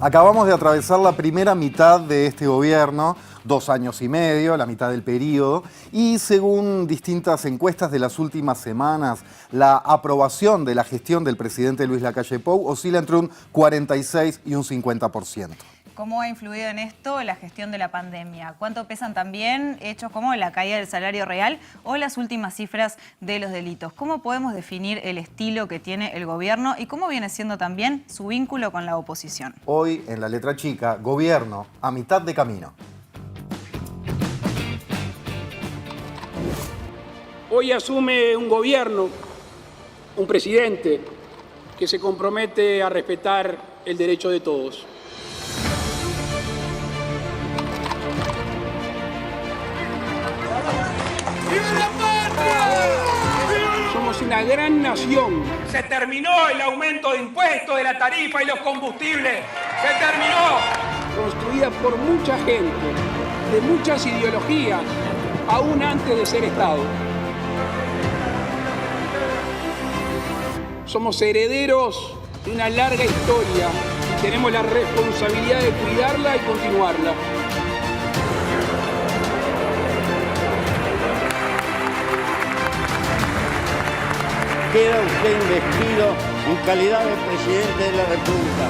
Acabamos de atravesar la primera mitad de este gobierno, 2 años y medio, la mitad del periodo, y según distintas encuestas de las últimas semanas, la aprobación de la gestión del presidente Luis Lacalle Pou oscila entre un 46 y un 50%. ¿Cómo ha influido en esto la gestión de la pandemia? ¿Cuánto pesan también hechos como la caída del salario real o las últimas cifras de los delitos? ¿Cómo podemos definir el estilo que tiene el gobierno y cómo viene siendo también su vínculo con la oposición? Hoy, en la letra chica, gobierno a mitad de camino. Hoy asume un gobierno, un presidente, que se compromete a respetar el derecho de todos. Somos una gran nación. Se terminó el aumento de impuestos, de la tarifa y los combustibles. Se terminó. Construida por mucha gente, de muchas ideologías, aún antes de ser Estado. Somos herederos de una larga historia y tenemos la responsabilidad de cuidarla y continuarla. Queda usted investido en calidad de presidente de la República.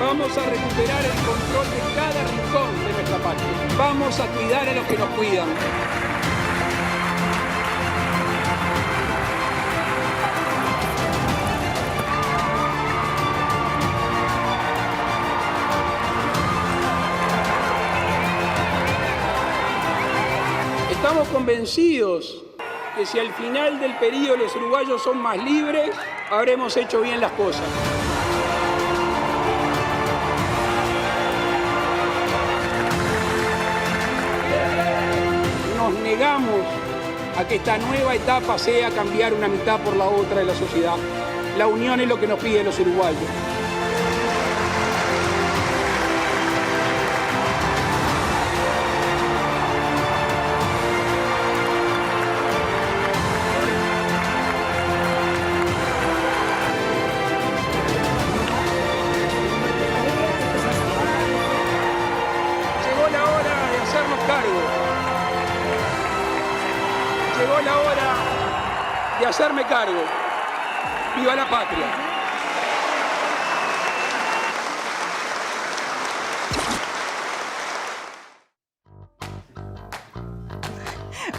Vamos a recuperar el control de cada rincón de nuestra patria. Vamos a cuidar a los que nos cuidan. Estamos convencidos que si al final del periodo los uruguayos son más libres, habremos hecho bien las cosas. Nos negamos a que esta nueva etapa sea cambiar una mitad por la otra de la sociedad. La unión es lo que nos piden los uruguayos. Llegó la hora de hacerme cargo. ¡Viva la patria!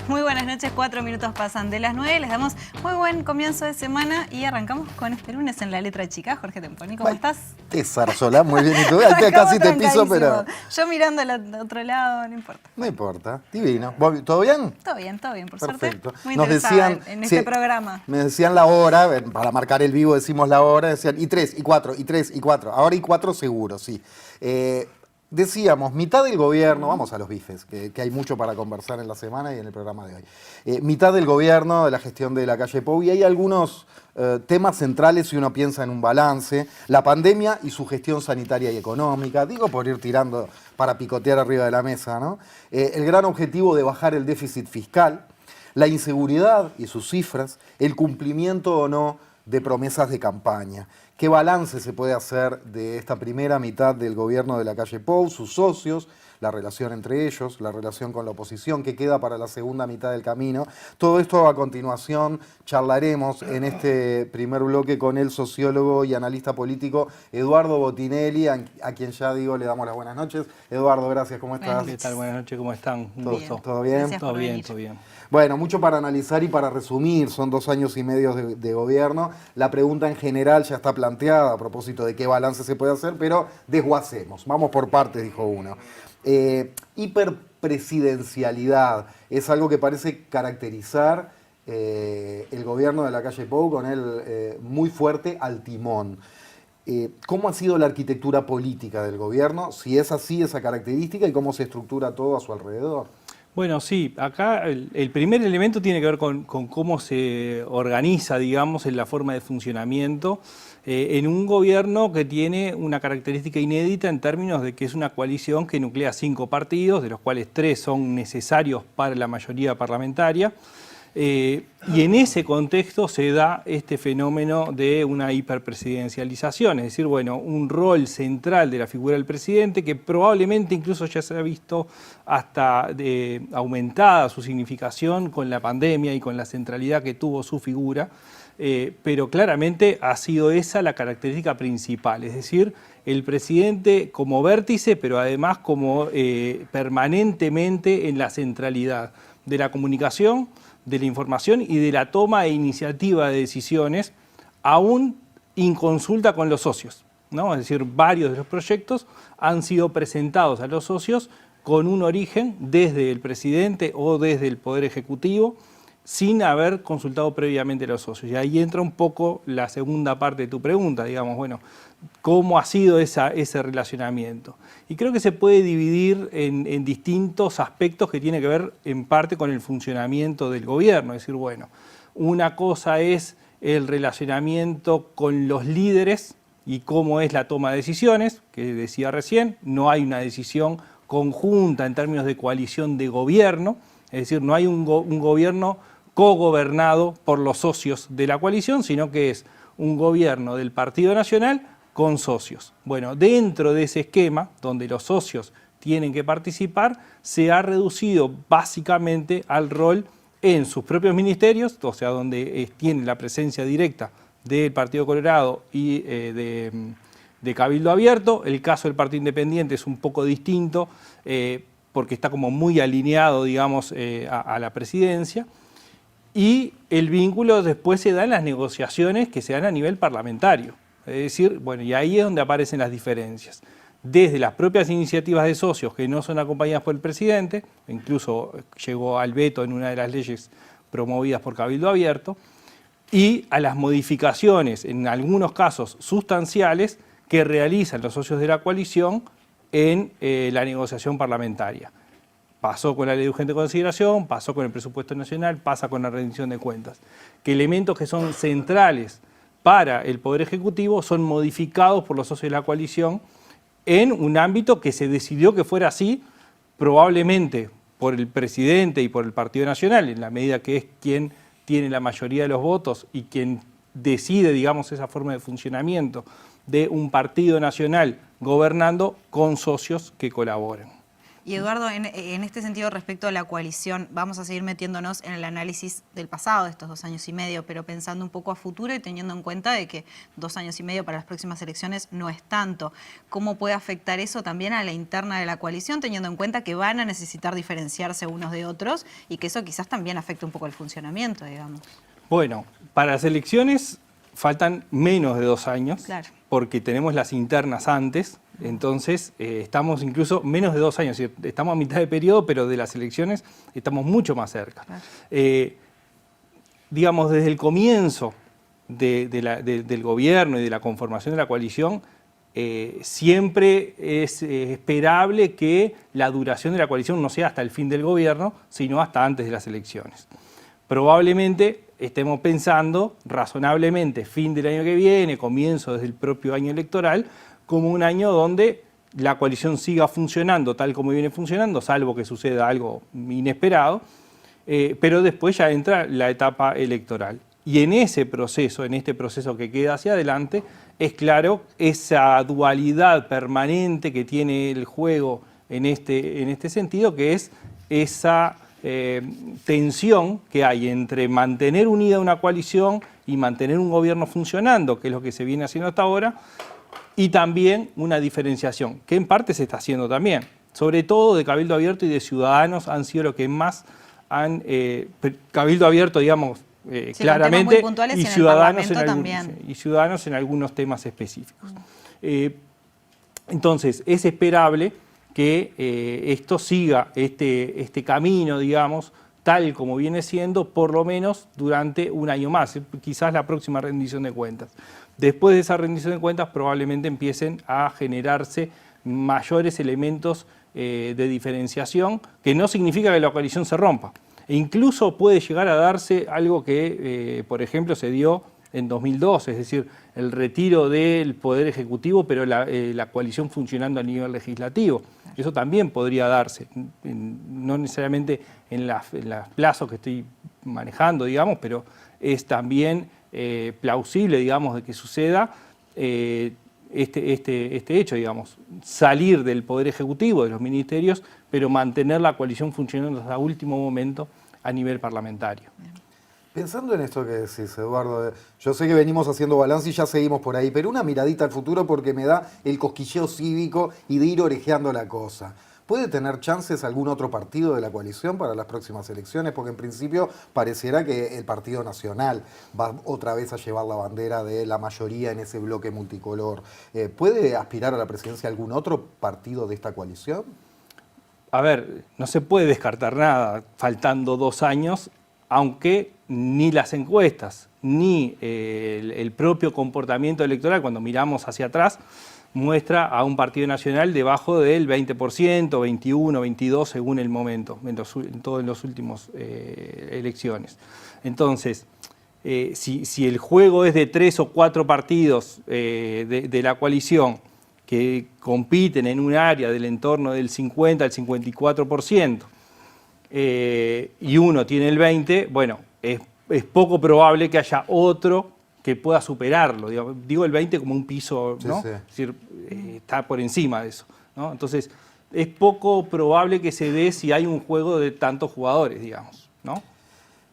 Muy buenas noches, 4 minutos pasan de las 9, les damos muy buen comienzo de semana y arrancamos con este lunes en la letra chica. Jorge Temponi, ¿cómo estás? Te zarzola, muy bien, y tú casi te piso, pero... Yo mirando al otro lado, no importa. No importa, divino. ¿Todo bien? Todo bien, por Perfecto. suerte. Muy interesada en este programa. Me decían la hora, para marcar el vivo decimos la hora, decían y 3, y 4, y 3, y 4. Ahora y 4 seguro, sí. Decíamos, mitad del gobierno, vamos a los bifes, que hay mucho para conversar en la semana y en el programa de hoy. Mitad del gobierno, de la gestión de Lacalle Pou, y hay algunos temas centrales si uno piensa en un balance. La pandemia y su gestión sanitaria y económica, digo por ir tirando para picotear arriba de la mesa, ¿no? El gran objetivo de bajar el déficit fiscal, la inseguridad y sus cifras, el cumplimiento o no de promesas de campaña. ¿Qué balance se puede hacer de esta primera mitad del gobierno de Lacalle Pou, sus socios, la relación entre ellos, la relación con la oposición, qué queda para la segunda mitad del camino? Todo esto a continuación charlaremos en este primer bloque con el sociólogo y analista político Eduardo Botinelli, a quien ya digo le damos las buenas noches. Eduardo, gracias, ¿cómo estás? ¿Qué tal? Buenas noches, ¿cómo están? Un gusto. ¿Todo bien? Gracias Todo por bien, venir. todo bien. Bueno, mucho para analizar y para resumir, son 2 años y medio de gobierno. La pregunta en general ya está planteada a propósito de qué balance se puede hacer, pero desguacemos, vamos por partes, dijo uno. Hiperpresidencialidad es algo que parece caracterizar el gobierno de Lacalle Pou, con él muy fuerte al timón. ¿Cómo ha sido la arquitectura política del gobierno? Si es así esa característica y cómo se estructura todo a su alrededor. Bueno, sí, acá el primer elemento tiene que ver con cómo se organiza, digamos, en la forma de funcionamiento en un gobierno que tiene una característica inédita en términos de que es una coalición que nuclea 5 partidos, de los cuales 3 son necesarios para la mayoría parlamentaria. Y en ese contexto se da este fenómeno de una hiperpresidencialización, es decir, bueno, un rol central de la figura del presidente que probablemente incluso ya se ha visto hasta aumentada su significación con la pandemia y con la centralidad que tuvo su figura, pero claramente ha sido esa la característica principal, es decir, el presidente como vértice, pero además como permanentemente en la centralidad de la comunicación, de la información y de la toma e iniciativa de decisiones, aún en consulta con los socios, ¿no? Es decir, varios de los proyectos han sido presentados a los socios con un origen desde el presidente o desde el Poder Ejecutivo, sin haber consultado previamente a los socios. Y ahí entra un poco la segunda parte de tu pregunta, digamos, bueno, ¿cómo ha sido ese relacionamiento? Y creo que se puede dividir en distintos aspectos que tienen que ver en parte con el funcionamiento del gobierno. Es decir, bueno, una cosa es el relacionamiento con los líderes y cómo es la toma de decisiones, que decía recién, no hay una decisión conjunta en términos de coalición de gobierno, es decir, no hay un gobierno cogobernado por los socios de la coalición, sino que es un gobierno del Partido Nacional con socios. Bueno, dentro de ese esquema, donde los socios tienen que participar, se ha reducido básicamente al rol en sus propios ministerios, o sea, donde tiene la presencia directa del Partido Colorado y de Cabildo Abierto. El caso del Partido Independiente es un poco distinto, porque está como muy alineado, digamos, a la presidencia. Y el vínculo después se da en las negociaciones que se dan a nivel parlamentario. Es decir, bueno, y ahí es donde aparecen las diferencias. Desde las propias iniciativas de socios que no son acompañadas por el presidente, incluso llegó al veto en una de las leyes promovidas por Cabildo Abierto, y a las modificaciones, en algunos casos sustanciales, que realizan los socios de la coalición en la negociación parlamentaria. Pasó con la ley de urgente consideración, pasó con el presupuesto nacional, pasa con la rendición de cuentas. Que elementos que son centrales para el Poder Ejecutivo son modificados por los socios de la coalición en un ámbito que se decidió que fuera así, probablemente por el presidente y por el Partido Nacional, en la medida que es quien tiene la mayoría de los votos y quien decide, digamos, esa forma de funcionamiento de un partido nacional gobernando con socios que colaboran. Y Eduardo, en este sentido respecto a la coalición, vamos a seguir metiéndonos en el análisis del pasado de estos 2 años y medio, pero pensando un poco a futuro y teniendo en cuenta de que 2 años y medio para las próximas elecciones no es tanto. ¿Cómo puede afectar eso también a la interna de la coalición, teniendo en cuenta que van a necesitar diferenciarse unos de otros y que eso quizás también afecte un poco el funcionamiento, digamos? Bueno, para las elecciones faltan menos de 2 años, claro, porque tenemos las internas antes. Entonces, estamos incluso menos de 2 años, estamos a mitad de periodo, pero de las elecciones estamos mucho más cerca. Claro. Digamos, desde el comienzo del gobierno y de la conformación de la coalición, siempre es esperable que la duración de la coalición no sea hasta el fin del gobierno, sino hasta antes de las elecciones. Probablemente estemos pensando razonablemente fin del año que viene, comienzo desde el propio año electoral, como un año donde la coalición siga funcionando tal como viene funcionando, salvo que suceda algo inesperado, pero después ya entra la etapa electoral. Y en ese proceso, en este proceso que queda hacia adelante, es claro esa dualidad permanente que tiene el juego en este sentido, que es esa tensión que hay entre mantener unida una coalición y mantener un gobierno funcionando, que es lo que se viene haciendo hasta ahora, y también una diferenciación, que en parte se está haciendo también. Sobre todo de Cabildo Abierto y de Ciudadanos han sido lo que más han... Cabildo Abierto, digamos, claramente, y Ciudadanos en algunos temas específicos. Entonces, es esperable que esto siga este camino, digamos, tal como viene siendo, por lo menos durante un año más, quizás la próxima rendición de cuentas. Después de esa rendición de cuentas probablemente empiecen a generarse mayores elementos de diferenciación, que no significa que la coalición se rompa. E incluso puede llegar a darse algo que, por ejemplo, se dio en 2012, es decir, el retiro del Poder Ejecutivo, pero la coalición funcionando a nivel legislativo. Eso también podría darse, no necesariamente en los plazos que estoy manejando, digamos, pero es también plausible, digamos, de que suceda este hecho, digamos, salir del Poder Ejecutivo, de los ministerios, pero mantener la coalición funcionando hasta último momento a nivel parlamentario. Pensando en esto que decís, Eduardo, yo sé que venimos haciendo balance y ya seguimos por ahí, pero una miradita al futuro porque me da el cosquilleo cívico y de ir orejeando la cosa. ¿Puede tener chances algún otro partido de la coalición para las próximas elecciones? Porque en principio pareciera que el Partido Nacional va otra vez a llevar la bandera de la mayoría en ese bloque multicolor. ¿Puede aspirar a la presidencia algún otro partido de esta coalición? A ver, no se puede descartar nada faltando 2 años, aunque ni las encuestas, ni el propio comportamiento electoral, cuando miramos hacia atrás, muestra a un partido nacional debajo del 20%, 21, 22 según el momento, en todas las últimas elecciones. Entonces, si el juego es de 3 o 4 partidos de la coalición que compiten en un área del entorno del 50 al 54%, y uno tiene el 20%, bueno, es poco probable que haya otro que pueda superarlo. Digo el 20 como un piso, ¿no? Sí, sí. Es decir, está por encima de eso, ¿no? Entonces, es poco probable que se dé si hay un juego de tantos jugadores, digamos, ¿no?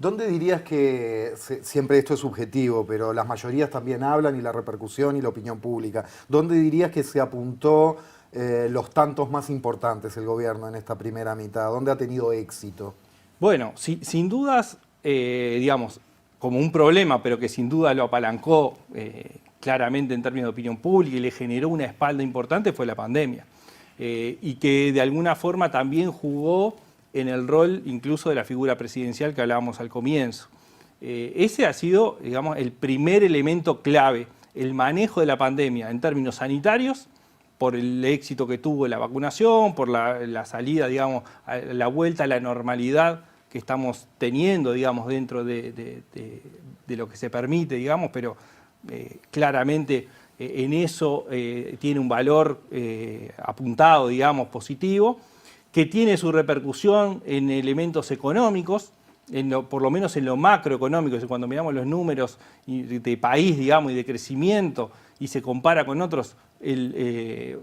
¿Dónde dirías que, siempre esto es subjetivo, pero las mayorías también hablan y la repercusión y la opinión pública, ¿dónde dirías que se apuntó los tantos más importantes el gobierno en esta primera mitad? ¿Dónde ha tenido éxito? Bueno, sin dudas, digamos, como un problema, pero que sin duda lo apalancó claramente en términos de opinión pública y le generó una espalda importante, fue la pandemia. Y que de alguna forma también jugó en el rol incluso de la figura presidencial que hablábamos al comienzo. Ese ha sido, digamos, el primer elemento clave, el manejo de la pandemia en términos sanitarios, por el éxito que tuvo la vacunación, por la salida, digamos, la vuelta a la normalidad que estamos teniendo, digamos, dentro de lo que se permite, digamos, pero claramente en eso tiene un valor apuntado, digamos, positivo, que tiene su repercusión en elementos económicos, por lo menos en lo macroeconómico, cuando miramos los números de país, digamos, y de crecimiento, y se compara con otros,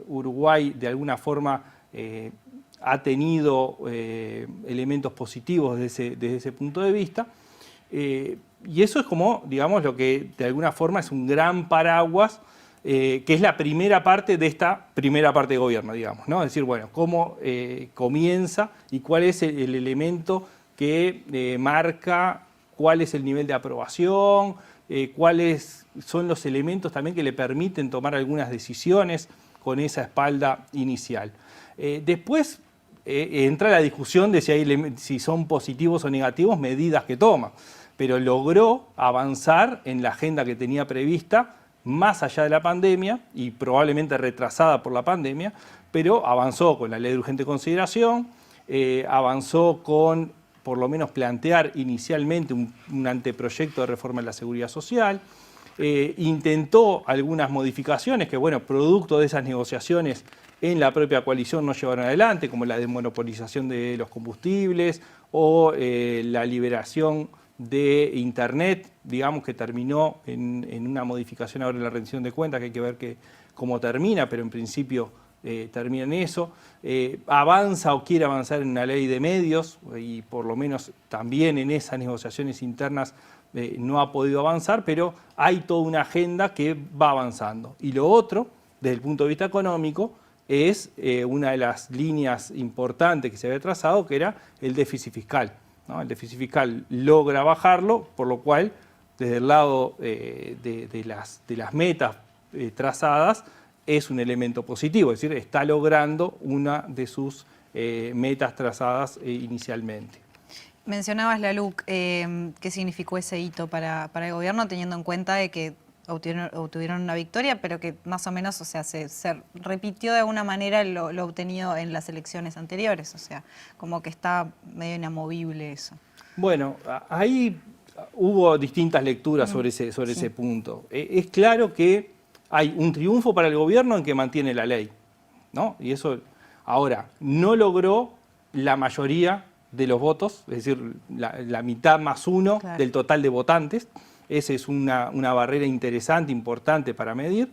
Uruguay de alguna forma ha tenido elementos positivos desde ese punto de vista. Y eso es como, digamos, lo que de alguna forma es un gran paraguas, que es la primera parte de esta primera parte de gobierno, digamos, ¿no? Es decir, bueno, cómo comienza y cuál es el elemento que marca cuál es el nivel de aprobación, cuáles son los elementos también que le permiten tomar algunas decisiones con esa espalda inicial. Después entra la discusión de si son positivos o negativos medidas que toma, pero logró avanzar en la agenda que tenía prevista, más allá de la pandemia y probablemente retrasada por la pandemia, pero avanzó con la ley de urgente consideración, avanzó con por lo menos plantear inicialmente un anteproyecto de reforma de la seguridad social, intentó algunas modificaciones que, bueno, producto de esas negociaciones en la propia coalición no llevaron adelante, como la desmonopolización de los combustibles o la liberación de Internet, digamos, que terminó en una modificación ahora en la rendición de cuentas, que hay que ver cómo termina, pero en principio termina en eso. Avanza o quiere avanzar en una ley de medios y por lo menos también en esas negociaciones internas no ha podido avanzar, pero hay toda una agenda que va avanzando. Y lo otro, desde el punto de vista económico, es una de las líneas importantes que se había trazado, que era el déficit fiscal, ¿no? El déficit fiscal logra bajarlo, por lo cual, desde el lado de las metas trazadas, es un elemento positivo, es decir, está logrando una de sus metas trazadas inicialmente. Mencionabas la LUC, ¿qué significó ese hito para el gobierno, teniendo en cuenta de que obtuvieron una victoria, pero que más o menos, o sea, se repitió de alguna manera lo obtenido en las elecciones anteriores? O sea, como que está medio inamovible eso. Bueno, ahí hubo distintas lecturas sobre ese punto. Es claro que hay un triunfo para el gobierno en que mantiene la ley, ¿no? Y eso ahora no logró la mayoría de los votos, es decir, la mitad más uno Claro. del total de votantes. Esa es una barrera interesante, importante para medir.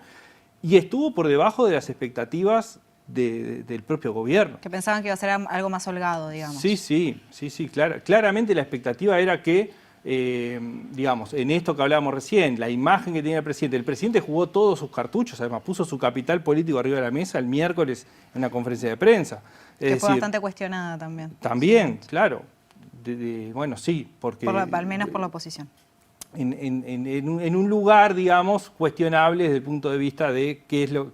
Y estuvo por debajo de las expectativas del propio gobierno. Que pensaban que iba a ser algo más holgado, digamos. Sí, claramente la expectativa era que, digamos, en esto que hablábamos recién, la imagen que tenía el presidente jugó todos sus cartuchos, además puso su capital político arriba de la mesa el miércoles en una conferencia de prensa. Que fue bastante cuestionada también. También, claro. Bueno, sí, porque... al menos por la oposición. En un lugar, digamos, cuestionable desde el punto de vista de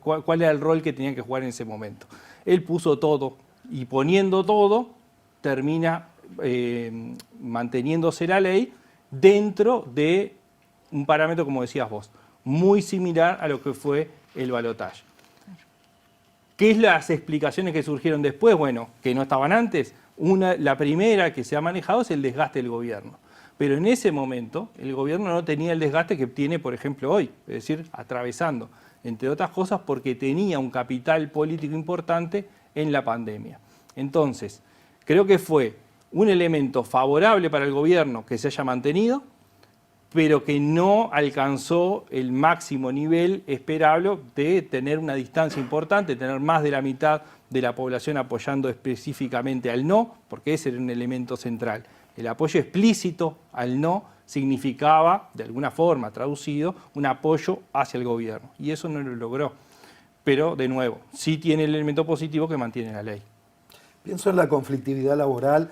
cuál era el rol que tenía que jugar en ese momento. Él puso todo y poniendo todo termina manteniéndose la ley dentro de un parámetro, como decías vos, muy similar a lo que fue el balotaje. ¿Qué es las explicaciones que surgieron después? Bueno, que no estaban antes. La primera que se ha manejado es el desgaste del gobierno. Pero en ese momento el gobierno no tenía el desgaste que tiene, por ejemplo, hoy, es decir, atravesando, entre otras cosas, porque tenía un capital político importante en la pandemia. Entonces, creo que fue un elemento favorable para el gobierno que se haya mantenido, pero que no alcanzó el máximo nivel esperable de tener una distancia importante, tener más de la mitad de la población apoyando específicamente al no, porque ese era un elemento central. El apoyo explícito al no significaba, de alguna forma traducido, un apoyo hacia el gobierno. Y eso no lo logró. Pero, de nuevo, sí tiene el elemento positivo que mantiene la ley. Pienso en la conflictividad laboral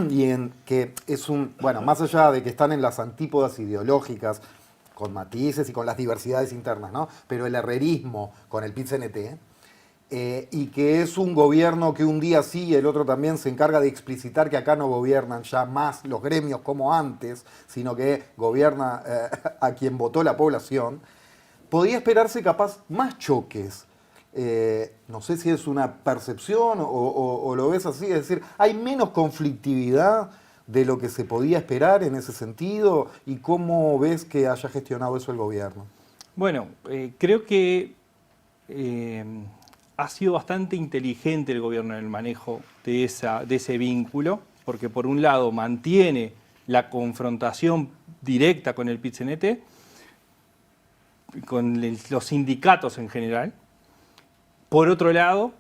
y en que es bueno, más allá de que están en las antípodas ideológicas, con matices y con las diversidades internas, ¿no? Pero el herrerismo con el PIT-CNT, y que es un gobierno que un día sí y el otro también se encarga de explicitar que acá no gobiernan ya más los gremios como antes, sino que gobierna a quien votó la población, podía esperarse capaz más choques. No sé si es una percepción o lo ves así, es decir, hay menos conflictividad de lo que se podía esperar en ese sentido, y cómo ves que haya gestionado eso el gobierno. Bueno, creo que ha sido bastante inteligente el gobierno en el manejo de ese vínculo, porque por un lado mantiene la confrontación directa con el PIT-CNT, con los sindicatos en general. Por otro lado,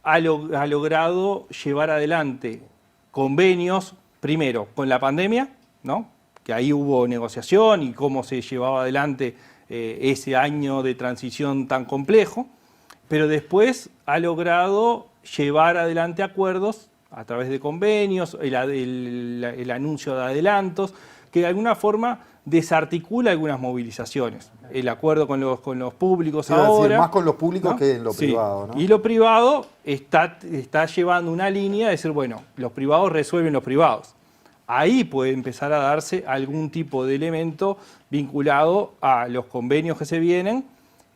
ha logrado llevar adelante convenios, primero con la pandemia, ¿no? Que ahí hubo negociación y cómo se llevaba adelante ese año de transición tan complejo, pero después ha logrado llevar adelante acuerdos a través de convenios, el anuncio de adelantos, que de alguna forma desarticula algunas movilizaciones. El acuerdo con los públicos ahora... Decir, más con los públicos, ¿no?, que en lo sí, privado, ¿no? Y lo privado está llevando una línea de decir, bueno, los privados resuelven los privados. Ahí puede empezar a darse algún tipo de elemento vinculado a los convenios que se vienen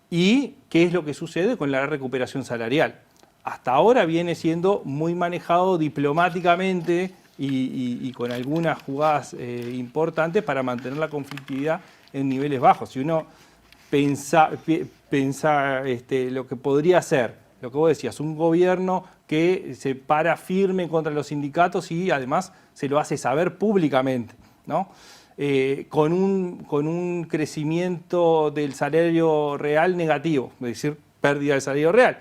y qué es lo que sucede con la recuperación salarial. Hasta ahora viene siendo muy manejado diplomáticamente y con algunas jugadas importantes para mantener la conflictividad en niveles bajos. Si uno piensa lo que podría ser, lo que vos decías, un gobierno que se para firme contra los sindicatos y además se lo hace saber públicamente, ¿no? Con un crecimiento del salario real negativo, es decir, pérdida del salario real.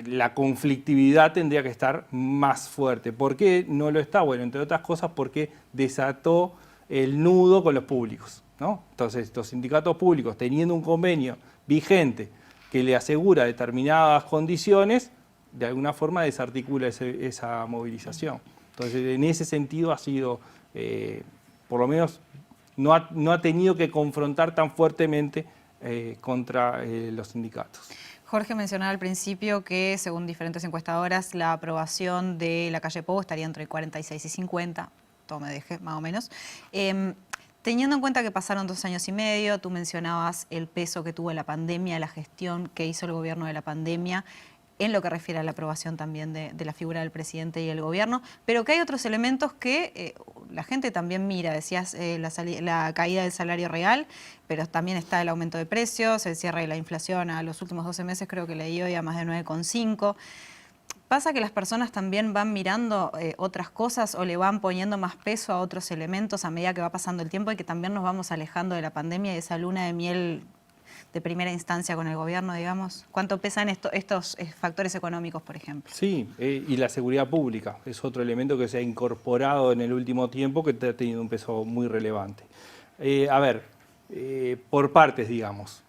La conflictividad tendría que estar más fuerte. ¿Por qué no lo está? Bueno, entre otras cosas porque desató el nudo con los públicos, ¿no? Entonces, los sindicatos públicos, teniendo un convenio vigente que le asegura determinadas condiciones, de alguna forma desarticula esa movilización. Entonces, en ese sentido ha sido, por lo menos, no ha tenido que confrontar tan fuertemente contra los sindicatos. Jorge mencionaba al principio que, según diferentes encuestadoras, la aprobación de la calle Pou estaría entre 46 y 50, tome deje, más o menos. Teniendo en cuenta que pasaron 2 años y medio, tú mencionabas el peso que tuvo la pandemia, la gestión que hizo el gobierno de la pandemia, en lo que refiere a la aprobación también de la figura del presidente y el gobierno, pero que hay otros elementos que la gente también mira. Decías la caída del salario real, pero también está el aumento de precios, el cierre de la inflación a los últimos 12 meses, creo que leí hoy a más de 9,5. ¿Pasa que las personas también van mirando otras cosas o le van poniendo más peso a otros elementos a medida que va pasando el tiempo y que también nos vamos alejando de la pandemia y de esa luna de miel de primera instancia con el gobierno, digamos? ¿Cuánto pesan estos factores económicos, por ejemplo? Sí, y la seguridad pública es otro elemento que se ha incorporado en el último tiempo que ha tenido un peso muy relevante. Por partes, digamos.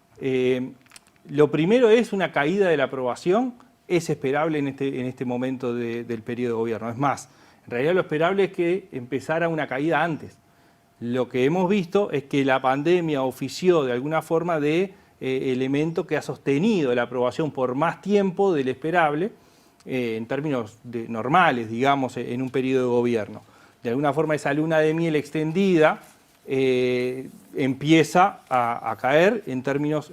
Lo primero es una caída de la aprobación, es esperable en este momento del periodo de gobierno. Es más, en realidad lo esperable es que empezara una caída antes. Lo que hemos visto es que la pandemia ofició de alguna forma de elemento que ha sostenido la aprobación por más tiempo del esperable, en términos normales, digamos, en un periodo de gobierno. De alguna forma esa luna de miel extendida empieza a caer en términos,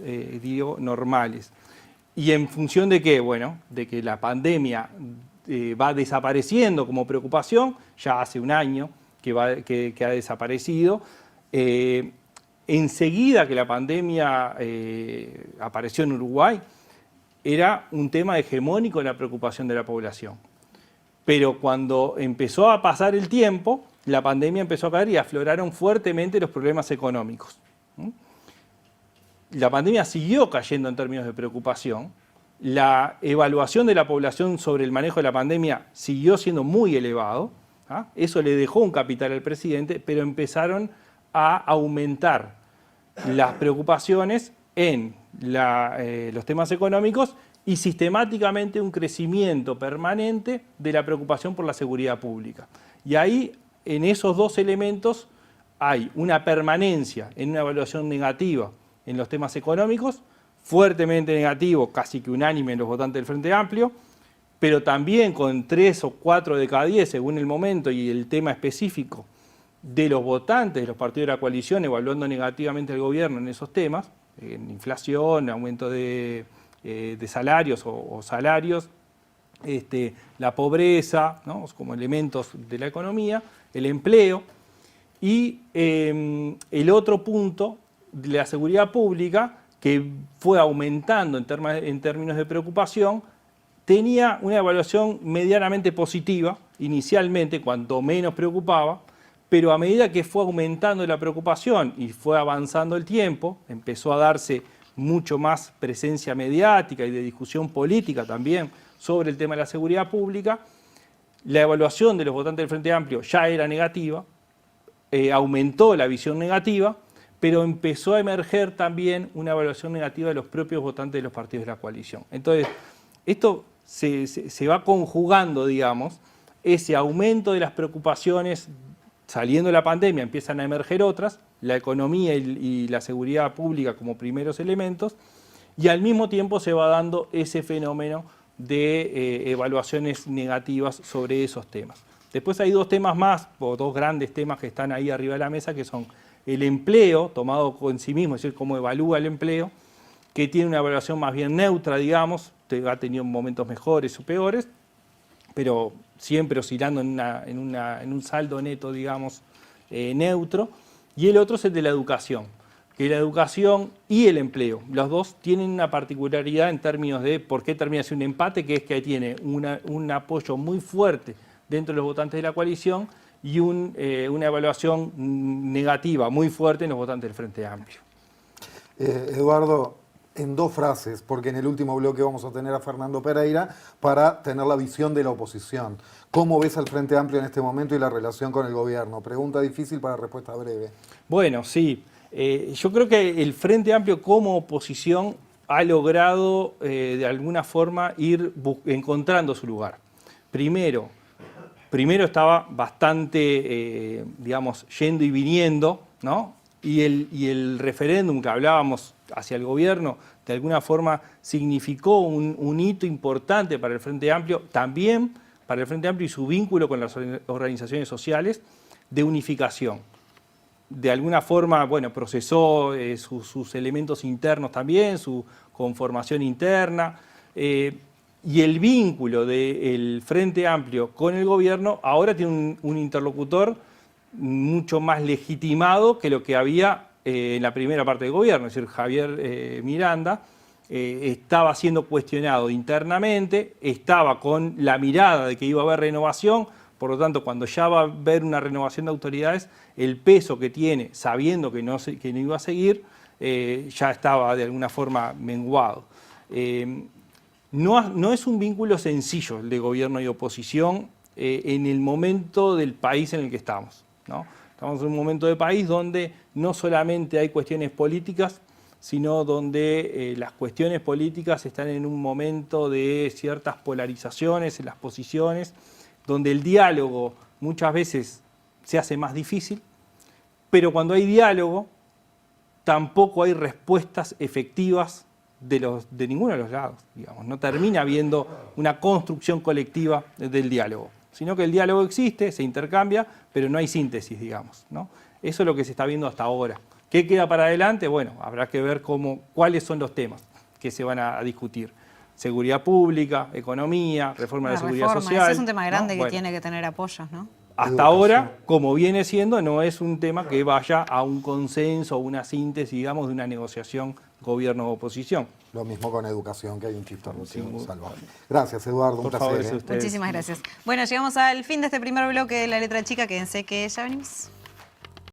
normales. ¿Y en función de qué? Bueno, de que la pandemia va desapareciendo como preocupación, ya hace un año que ha desaparecido. Enseguida que la pandemia apareció en Uruguay, era un tema hegemónico en la preocupación de la población. Pero cuando empezó a pasar el tiempo, la pandemia empezó a caer y afloraron fuertemente los problemas económicos. La pandemia siguió cayendo en términos de preocupación. La evaluación de la población sobre el manejo de la pandemia siguió siendo muy elevado. Eso le dejó un capital al presidente, pero empezaron a aumentar las preocupaciones en los temas económicos y sistemáticamente un crecimiento permanente de la preocupación por la seguridad pública. Y ahí, en esos dos elementos, hay una permanencia en una evaluación negativa en los temas económicos, fuertemente negativo, casi que unánime en los votantes del Frente Amplio, pero también con 3 o 4 de cada 10, según el momento y el tema específico, de los votantes de los partidos de la coalición evaluando negativamente al gobierno en esos temas, en inflación, aumento de salarios o salarios, la pobreza, ¿no?, como elementos de la economía, el empleo, y el otro punto de la seguridad pública, que fue aumentando en términos de preocupación, tenía una evaluación medianamente positiva, inicialmente, cuanto menos preocupaba, pero a medida que fue aumentando la preocupación y fue avanzando el tiempo, empezó a darse mucho más presencia mediática y de discusión política también sobre el tema de la seguridad pública, la evaluación de los votantes del Frente Amplio ya era negativa, aumentó la visión negativa, pero empezó a emerger también una evaluación negativa de los propios votantes de los partidos de la coalición. Entonces, esto se va conjugando, digamos, ese aumento de las preocupaciones. Saliendo de la pandemia empiezan a emerger otras, la economía y la seguridad pública como primeros elementos, y al mismo tiempo se va dando ese fenómeno de evaluaciones negativas sobre esos temas. Después hay dos temas más, o dos grandes temas que están ahí arriba de la mesa, que son el empleo, tomado en sí mismo, es decir, cómo evalúa el empleo, que tiene una evaluación más bien neutra, digamos, ha tenido momentos mejores o peores, pero siempre oscilando en un saldo neto, digamos, neutro. Y el otro es el de la educación, que la educación y el empleo, los dos tienen una particularidad en términos de por qué termina siendo un empate, que es que tiene un apoyo muy fuerte dentro de los votantes de la coalición y una evaluación negativa muy fuerte en los votantes del Frente Amplio. Eduardo, en dos frases, porque en el último bloque vamos a tener a Fernando Pereira para tener la visión de la oposición. ¿Cómo ves al Frente Amplio en este momento y la relación con el gobierno? Pregunta difícil para respuesta breve. Bueno, sí. Yo creo que el Frente Amplio como oposición ha logrado de alguna forma ir encontrando su lugar. Primero estaba bastante, digamos, yendo y viniendo, ¿no? Y el referéndum que hablábamos hacia el gobierno, de alguna forma significó un hito importante para el Frente Amplio, también para el Frente Amplio y su vínculo con las organizaciones sociales de unificación. De alguna forma, bueno, procesó sus elementos internos también, su conformación interna, y el vínculo del Frente Amplio con el gobierno ahora tiene un interlocutor mucho más legitimado que lo que había en la primera parte del gobierno, es decir, Javier Miranda, estaba siendo cuestionado internamente, estaba con la mirada de que iba a haber renovación, por lo tanto, cuando ya va a haber una renovación de autoridades, el peso que tiene, sabiendo que no iba a seguir, ya estaba de alguna forma menguado. No es un vínculo sencillo el de gobierno y oposición en el momento del país en el que estamos, ¿no? Estamos en un momento de país donde no solamente hay cuestiones políticas, sino donde las cuestiones políticas están en un momento de ciertas polarizaciones en las posiciones, donde el diálogo muchas veces se hace más difícil, pero cuando hay diálogo tampoco hay respuestas efectivas de ninguno de los lados, digamos. No termina habiendo una construcción colectiva del diálogo, sino que el diálogo existe, se intercambia, pero no hay síntesis, digamos, ¿no? Eso es lo que se está viendo hasta ahora. ¿Qué queda para adelante? Bueno, habrá que ver cuáles son los temas que se van a discutir. Seguridad pública, economía, reforma de la seguridad social. Ese es un tema grande, ¿no? que tiene que tener apoyos, ¿no? Hasta ahora, como viene siendo, no es un tema que vaya a un consenso o una síntesis, digamos, de una negociación gobierno-oposición. Lo mismo con educación, que hay un chiflarro salvaje. Gracias, Eduardo. Un Por favor, placer. es ustedes. Muchísimas gracias. Bueno, llegamos al fin de este primer bloque de La Letra Chica. Quédense que ya venimos.